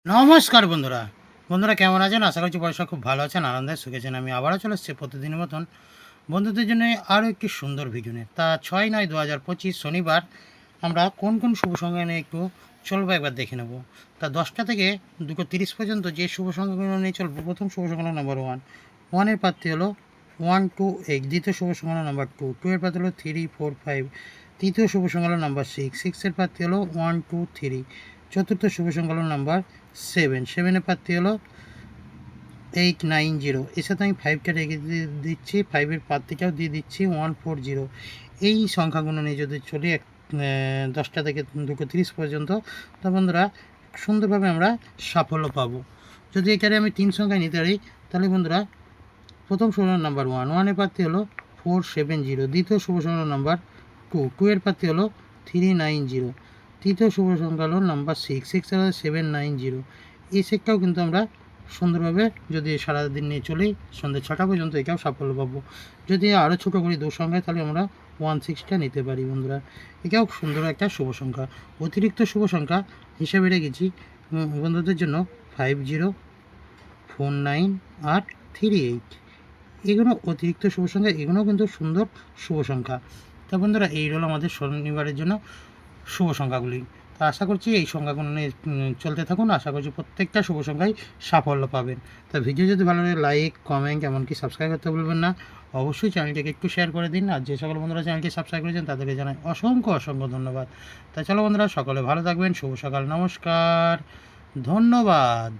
নমস্কার বন্ধুরা। কেমন আছেন? আশা করছি পয়সা খুব ভালো আছেন, আনন্দে সুখেছেন। আমি আবারও চলে এসেছি প্রতিদিনের মতন বন্ধুদের জন্য আরও একটি সুন্দর ভিডিও নিয়ে। তা 6/9/2025 শনিবার আমরা কোন কোন শুভ সংখ্যা নিয়ে একটু চলবো একবার দেখে নেব। তা 10টা থেকে 2:30 পর্যন্ত যে শুভ সংখ্যাগুলো নিয়ে চলবো, প্রথম শুভ সংখ্যা নাম্বার 1, 1-এর প্রার্থী হলো 1, 2, 8। দ্বিতীয় শুভ সংখ্যা নাম্বার 2, 2-এর প্রার্থী হলো 3, 4, 5। তৃতীয় শুভ সংখ্যা হলো নাম্বার 6, 6-এর প্রার্থী হলো 1, 2, 3। চতুর্থ শুভ সংখ্যা হলো নাম্বার 7, 7-এর প্রার্থী হলো 890। এর সাথে আমি 5টা রেখে দিচ্ছি, 5-এর প্রার্থীটাও দিয়ে দিচ্ছি 140। এই সংখ্যাগুলো নিয়ে যদি চলি 10টা থেকে 2:30 পর্যন্ত, তো বন্ধুরা সুন্দরভাবে আমরা সাফল্য পাবো। যদি এখানে আমি 3 সংখ্যায় নিতে পারি, তাহলে বন্ধুরা প্রথম শুভ নাম্বার 1, 1-এর প্রার্থী হলো 470। দ্বিতীয় শুভ সংখ্যা নাম্বার 2, 2-এর প্রার্থী হলো 390। তৃতীয় শুভ সংখ্যা হলো নাম্বার 6, 6-এর হলো 790। এই সেটটাও কিন্তু আমরা সুন্দরভাবে যদি সারাদিন নিয়ে চলি সন্ধ্যে 6টা পর্যন্ত, এটাও সাফল্য পাবো। যদি আরও ছোটো করি 2 সংখ্যায়, তাহলে আমরা 16টা নিতে পারি বন্ধুরা। এটাও সুন্দর একটা শুভ সংখ্যা। অতিরিক্ত শুভ সংখ্যা হিসেবে রেখেছি বন্ধুদের জন্য 50, 49 আর 38। এগুলো অতিরিক্ত শুভ সংখ্যা, এগুলোও কিন্তু সুন্দর শুভ সংখ্যা। তা বন্ধুরা এই হলো আমাদের শনিবারের জন্য শুভ সংখ্যাগুলি। তা আশা করছি এই সংখ্যাগুলো নিয়ে চলতে থাকুন। আশা করছি প্রত্যেকটা শুভ সংখ্যায় সাফল্য পাবেন। তা ভিডিও যদি ভালো লাগে লাইক, কমেন্ট, এমনকি সাবস্ক্রাইব করতে ভুলবেন না। অবশ্যই চ্যানেলটিকে একটু শেয়ার করে দিন। আর যে সকল বন্ধুরা চ্যানেলটি সাবস্ক্রাইব করেছেন তাদেরকে জানাই অসংখ্য অসংখ্য ধন্যবাদ। তা চলো বন্ধুরা, সকলে ভালো থাকবেন। শুভ সকাল, নমস্কার, ধন্যবাদ।